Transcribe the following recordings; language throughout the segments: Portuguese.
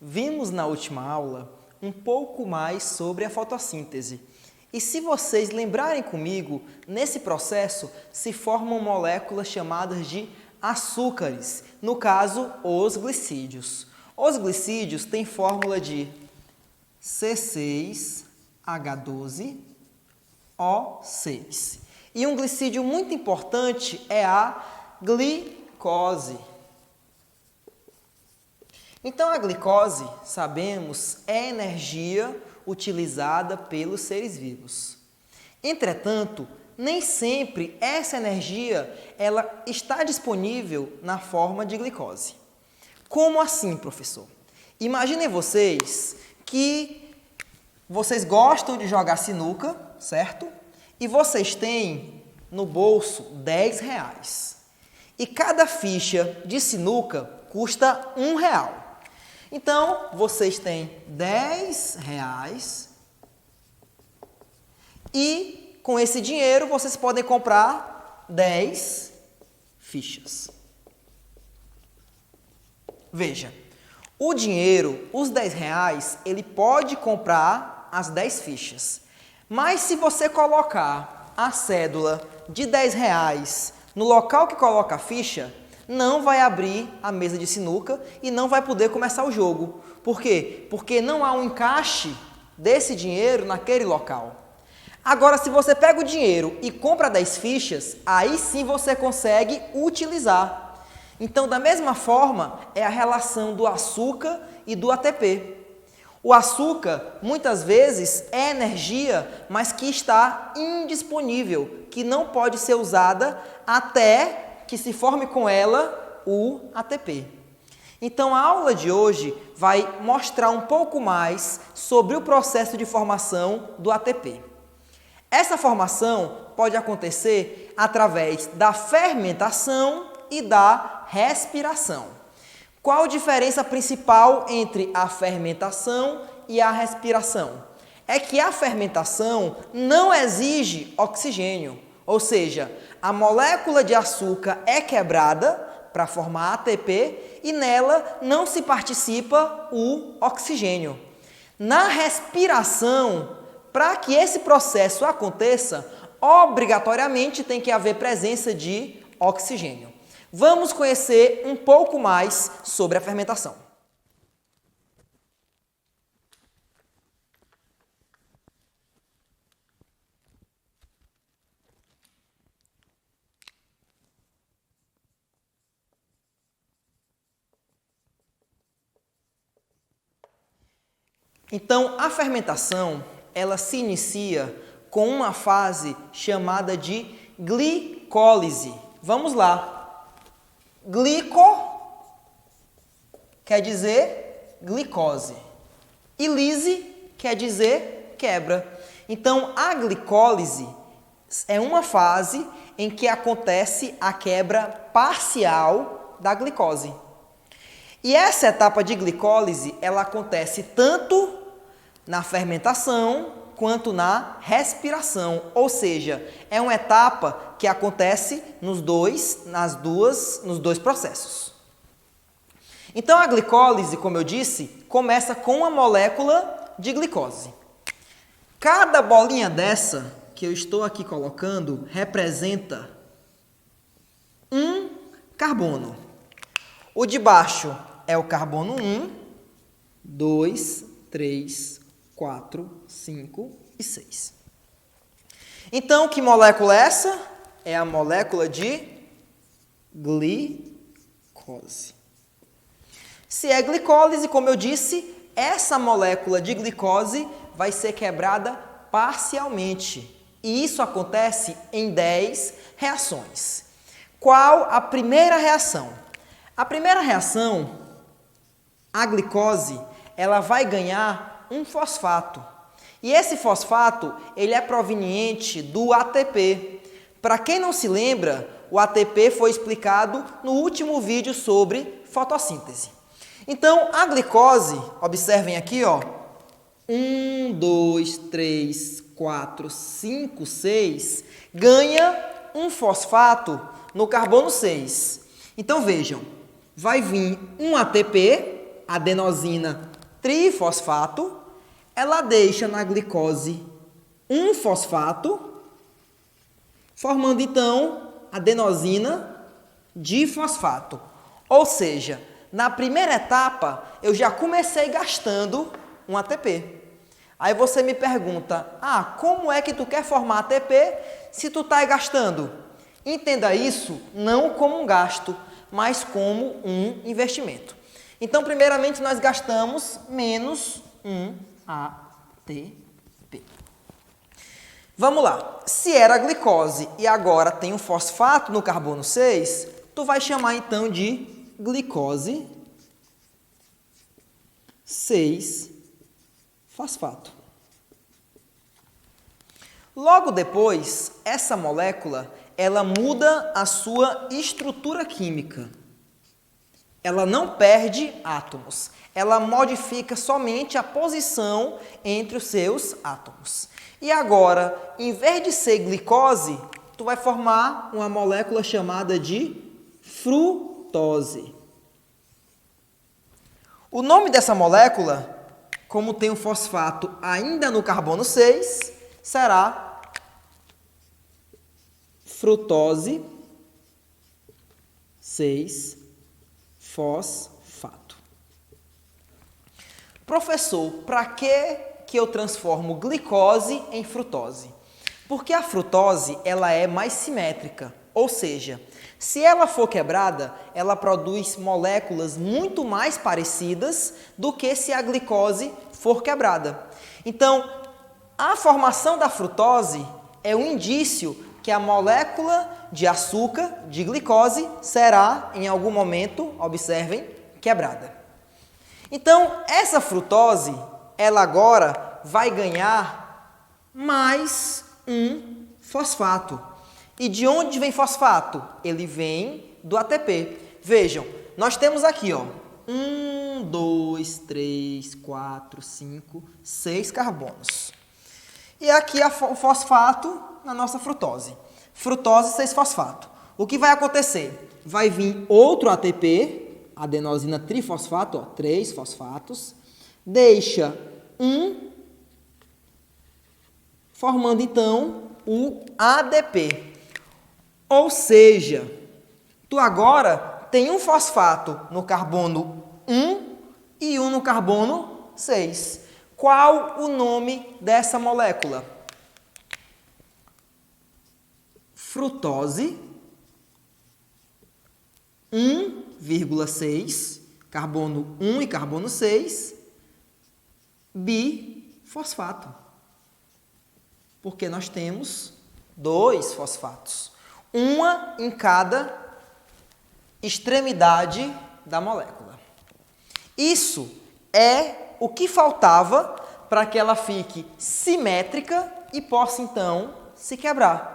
Vimos na última aula um pouco mais sobre a fotossíntese. E se vocês lembrarem comigo, nesse processo se formam moléculas chamadas de açúcares, no caso, os glicídios. Os glicídios têm fórmula de C6H12O6. E um glicídio muito importante é a glicose. Então, a glicose, sabemos, é energia utilizada pelos seres vivos. Entretanto, nem sempre essa energia ela está disponível na forma de glicose. Como assim, professor? Imaginem vocês que vocês gostam de jogar sinuca, certo? E vocês têm no bolso R$10. E cada ficha de sinuca custa R$1. Então, vocês têm R$10 e com esse dinheiro vocês podem comprar 10 fichas. Veja, o dinheiro, os R$10, ele pode comprar as 10 fichas. Mas se você colocar a cédula de R$10 no local que coloca a ficha, não vai abrir a mesa de sinuca e não vai poder começar o jogo. Por quê? Porque não há um encaixe desse dinheiro naquele local. Agora, se você pega o dinheiro e compra 10 fichas, aí sim você consegue utilizar. Então, da mesma forma, é a relação do açúcar e do ATP. O açúcar, muitas vezes, é energia, mas que está indisponível, que não pode ser usada até que se forme com ela o ATP. Então, a aula de hoje vai mostrar um pouco mais sobre o processo de formação do ATP. Essa formação pode acontecer através da fermentação e da respiração. Qual a diferença principal entre a fermentação e a respiração? É que a fermentação não exige oxigênio, ou seja, a molécula de açúcar é quebrada para formar ATP e nela não se participa o oxigênio. Na respiração, para que esse processo aconteça, obrigatoriamente tem que haver presença de oxigênio. Vamos conhecer um pouco mais sobre a fermentação. Então, a fermentação, ela se inicia com uma fase chamada de glicólise. Vamos lá. Glico quer dizer glicose. E lise quer dizer quebra. Então, a glicólise é uma fase em que acontece a quebra parcial da glicose. E essa etapa de glicólise, ela acontece tanto na fermentação quanto na respiração, ou seja, é uma etapa que acontece nos dois processos. Então, a glicólise, como eu disse, começa com a molécula de glicose. Cada bolinha dessa que eu estou aqui colocando representa um carbono. O de baixo é o carbono 1, 2, 3, 4, 5 e 6. Então, que molécula é essa? É a molécula de glicose. Se é glicólise, como eu disse, essa molécula de glicose vai ser quebrada parcialmente. E isso acontece em 10 reações. Qual a primeira reação? A primeira reação, a glicose, ela vai ganhar um fosfato. E esse fosfato, ele é proveniente do ATP. Para quem não se lembra, o ATP foi explicado no último vídeo sobre fotossíntese. Então, a glicose, observem aqui, ó, 1, 2, 3, 4, 5, 6, ganha um fosfato no carbono 6. Então, vejam, vai vir um ATP, adenosina trifosfato, ela deixa na glicose um fosfato, formando então adenosina difosfato. Ou seja, na primeira etapa eu já comecei gastando um ATP. Aí você me pergunta, como é que tu quer formar ATP se tu está gastando? Entenda isso não como um gasto, mas como um investimento. Então, primeiramente, nós gastamos menos um ATP. Vamos lá. Se era glicose e agora tem um fosfato no carbono 6, tu vai chamar então de glicose 6-fosfato. Logo depois, essa molécula, ela muda a sua estrutura química. Ela não perde átomos, ela modifica somente a posição entre os seus átomos. E agora, em vez de ser glicose, tu vai formar uma molécula chamada de frutose. O nome dessa molécula, como tem um fosfato ainda no carbono 6, será frutose 6-fosfato. Professor, para que eu transformo glicose em frutose? Porque a frutose ela é mais simétrica, ou seja, se ela for quebrada, ela produz moléculas muito mais parecidas do que se a glicose for quebrada. Então, a formação da frutose é um indício que a molécula de açúcar, de glicose, será, em algum momento, observem, quebrada. Então, essa frutose, ela agora vai ganhar mais um fosfato. E de onde vem fosfato? Ele vem do ATP. Vejam, nós temos aqui, 1, 2, 3, 4, 5, 6 carbonos. E aqui o fosfato na nossa frutose. Frutose 6-fosfato. O que vai acontecer? Vai vir outro ATP, adenosina trifosfato, 3 fosfatos, deixa um, formando então o ADP. Ou seja, tu agora tem um fosfato no carbono 1 e um no carbono 6. Qual o nome dessa molécula? Frutose 1,6, carbono 1 e carbono 6, bifosfato. Porque nós temos 2 fosfatos, uma em cada extremidade da molécula. Isso é o que faltava para que ela fique simétrica e possa, então, se quebrar.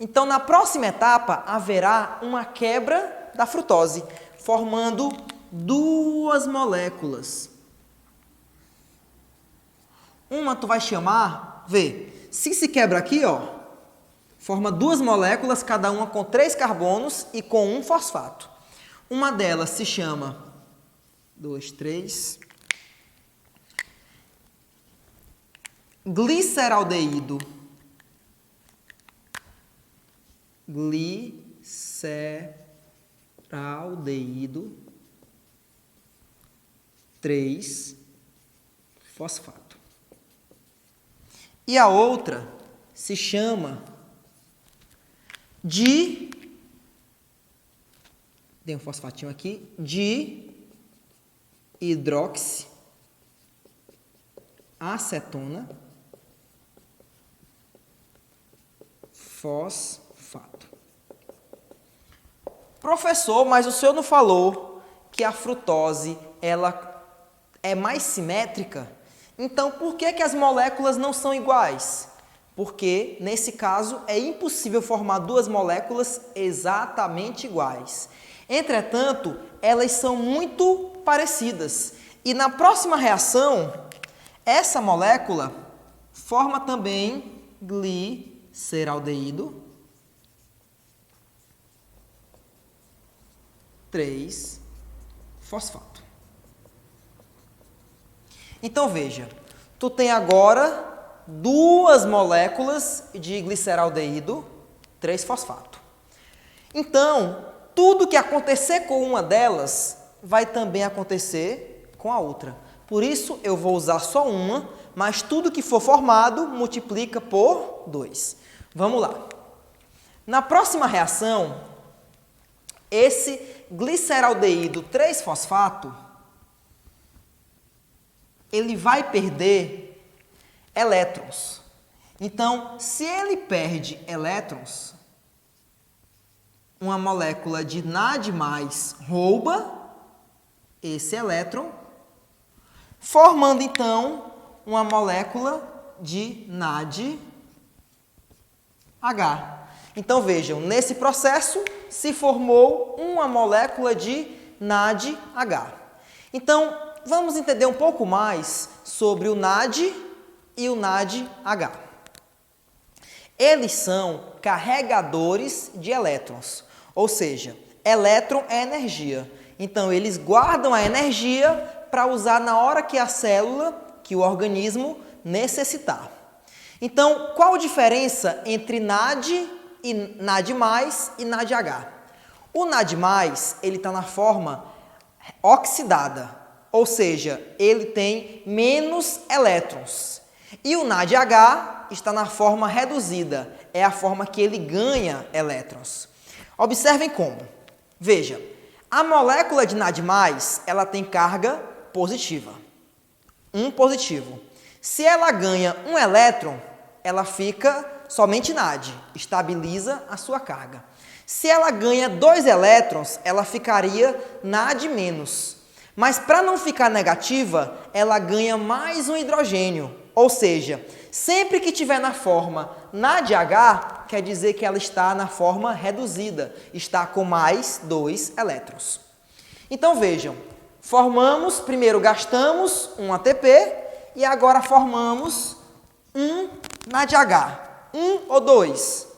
Então, na próxima etapa, haverá uma quebra da frutose, formando duas moléculas. Uma tu vai chamar, se quebra aqui, forma duas moléculas, cada uma com 3 carbonos e com um fosfato. Uma delas se chama 2, 3, gliceraldeído. Gliceraldeído 3-fosfato. E a outra se chama tem um fosfatinho aqui, de hidroxiacetona fosfato. Professor, mas o senhor não falou que a frutose ela é mais simétrica? Então, por que as moléculas não são iguais? Porque, nesse caso, é impossível formar duas moléculas exatamente iguais. Entretanto, elas são muito parecidas. E na próxima reação, essa molécula forma também gliceraldeído 3-fosfato. Então, veja, tu tem agora duas moléculas de gliceraldeído 3-fosfato. Então, tudo que acontecer com uma delas vai também acontecer com a outra. Por isso, eu vou usar só uma, mas tudo que for formado multiplica por 2. Vamos lá. Na próxima reação, esse gliceraldeído 3-fosfato, ele vai perder elétrons. Então, se ele perde elétrons, uma molécula de NAD+ rouba esse elétron, formando então uma molécula de NADH. Então vejam, nesse processo se formou uma molécula de NADH. Então vamos entender um pouco mais sobre o NAD e o NADH. Eles são carregadores de elétrons, ou seja, elétron é energia. Então eles guardam a energia para usar na hora que a célula, que o organismo necessitar. Então, qual a diferença entre NAD e NAD+ e NADH? O NAD+, ele está na forma oxidada, ou seja, ele tem menos elétrons. E o NADH está na forma reduzida, é a forma que ele ganha elétrons. Observem como. Veja, a molécula de NAD+, ela tem carga positiva, um positivo. Se ela ganha um elétron, ela fica somente NAD, estabiliza a sua carga. Se ela ganha 2 elétrons, ela ficaria NAD-. Mas para não ficar negativa, ela ganha mais um hidrogênio. Ou seja, sempre que tiver na forma NADH, quer dizer que ela está na forma reduzida, está com mais 2 elétrons. Então vejam, primeiro gastamos um ATP e agora formamos um NADH. 1 ou 2?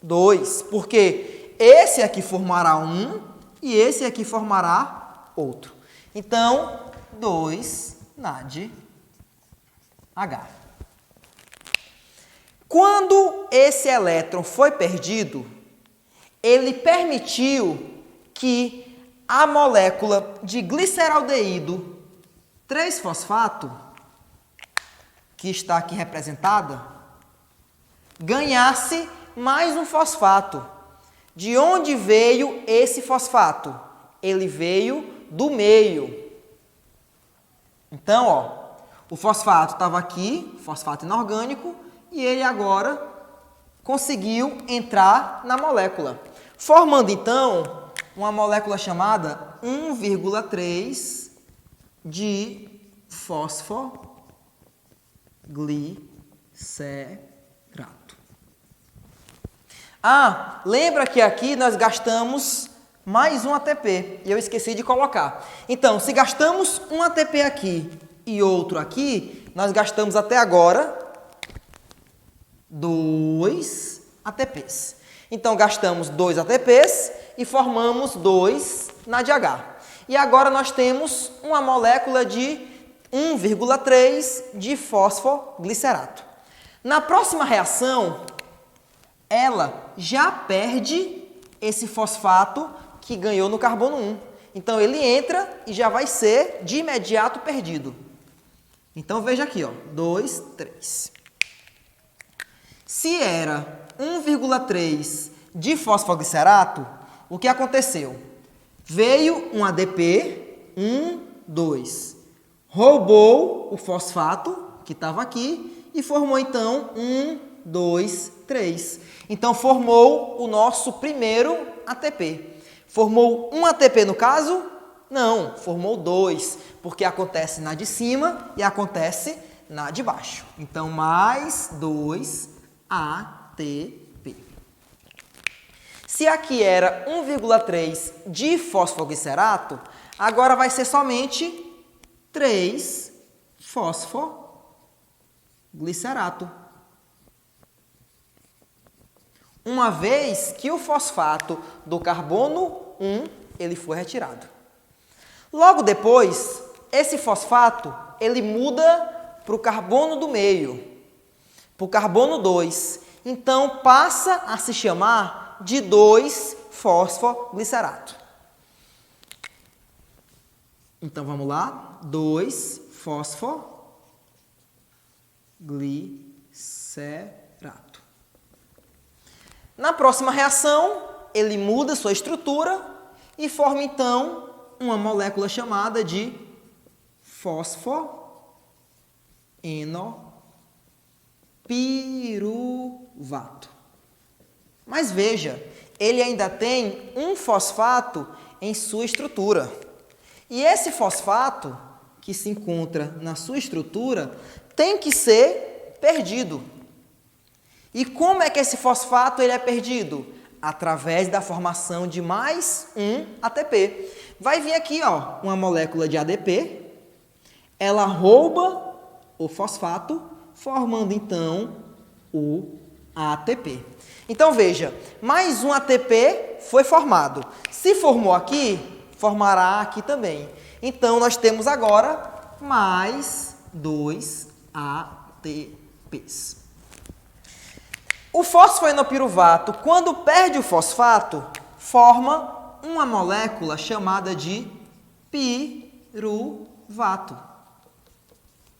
2, porque esse aqui formará um e esse aqui formará outro. Então, 2 NADH. Quando esse elétron foi perdido, ele permitiu que a molécula de gliceraldeído 3-fosfato, que está aqui representada, ganhasse mais um fosfato. De onde veio esse fosfato? Ele veio do meio. Então, ó, o fosfato estava aqui, fosfato inorgânico, e ele agora conseguiu entrar na molécula, formando então uma molécula chamada 1,3 de fosfoglicerato. Ah, lembra que aqui nós gastamos mais um ATP, e eu esqueci de colocar. Então, se gastamos um ATP aqui e outro aqui, nós gastamos até agora 2 ATPs. Então, gastamos 2 ATPs e formamos 2 NADH. E agora nós temos uma molécula de 1,3 de fosfoglicerato. Na próxima reação, ela já perde esse fosfato que ganhou no carbono 1. Então, ele entra e já vai ser de imediato perdido. Então, veja aqui, ó, 2, 3. Se era 1,3 de fosfoglicerato, o que aconteceu? Veio um ADP, 1, 2. Roubou o fosfato, que estava aqui, e formou, então, 1, 2, 3. Então, formou o nosso primeiro ATP. Formou um ATP no caso? Não, formou 2, porque acontece na de cima e acontece na de baixo. Então, mais 2 ATP. Se aqui era 1,3 de fosfoglicerato, agora vai ser somente 3 fosfoglicerato. Uma vez que o fosfato do carbono 1 ele foi retirado. Logo depois, esse fosfato ele muda para o carbono do meio, para o carbono 2. Então, passa a se chamar de 2-fosfoglicerato. Então, vamos lá. 2-fosfoglicerato. Na próxima reação, ele muda sua estrutura e forma, então, uma molécula chamada de fosfoenopiruvato. Mas veja, ele ainda tem um fosfato em sua estrutura. E esse fosfato, que se encontra na sua estrutura, tem que ser perdido. E como é que esse fosfato ele é perdido? Através da formação de mais um ATP. Vai vir aqui, ó, uma molécula de ADP, ela rouba o fosfato, formando então o ATP. Então veja, mais um ATP foi formado. Se formou aqui, formará aqui também. Então nós temos agora mais 2 ATPs. O fosfoenopiruvato, quando perde o fosfato, forma uma molécula chamada de piruvato.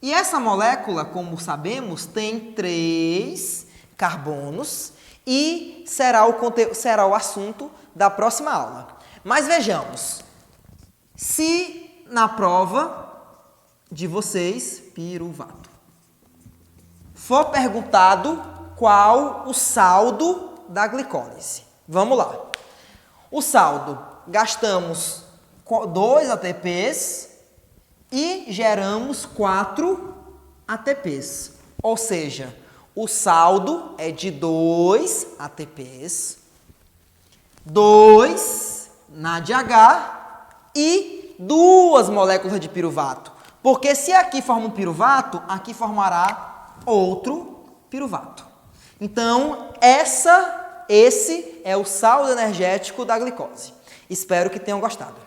E essa molécula, como sabemos, tem 3 carbonos e será o assunto da próxima aula. Mas vejamos, se na prova de vocês, piruvato, for perguntado qual o saldo da glicólise. Vamos lá. O saldo, gastamos 2 ATPs e geramos 4 ATPs. Ou seja, o saldo é de 2 ATPs, 2 NADH e 2 moléculas de piruvato. Porque se aqui forma um piruvato, aqui formará outro piruvato. Então, esse é o saldo energético da glicose. Espero que tenham gostado.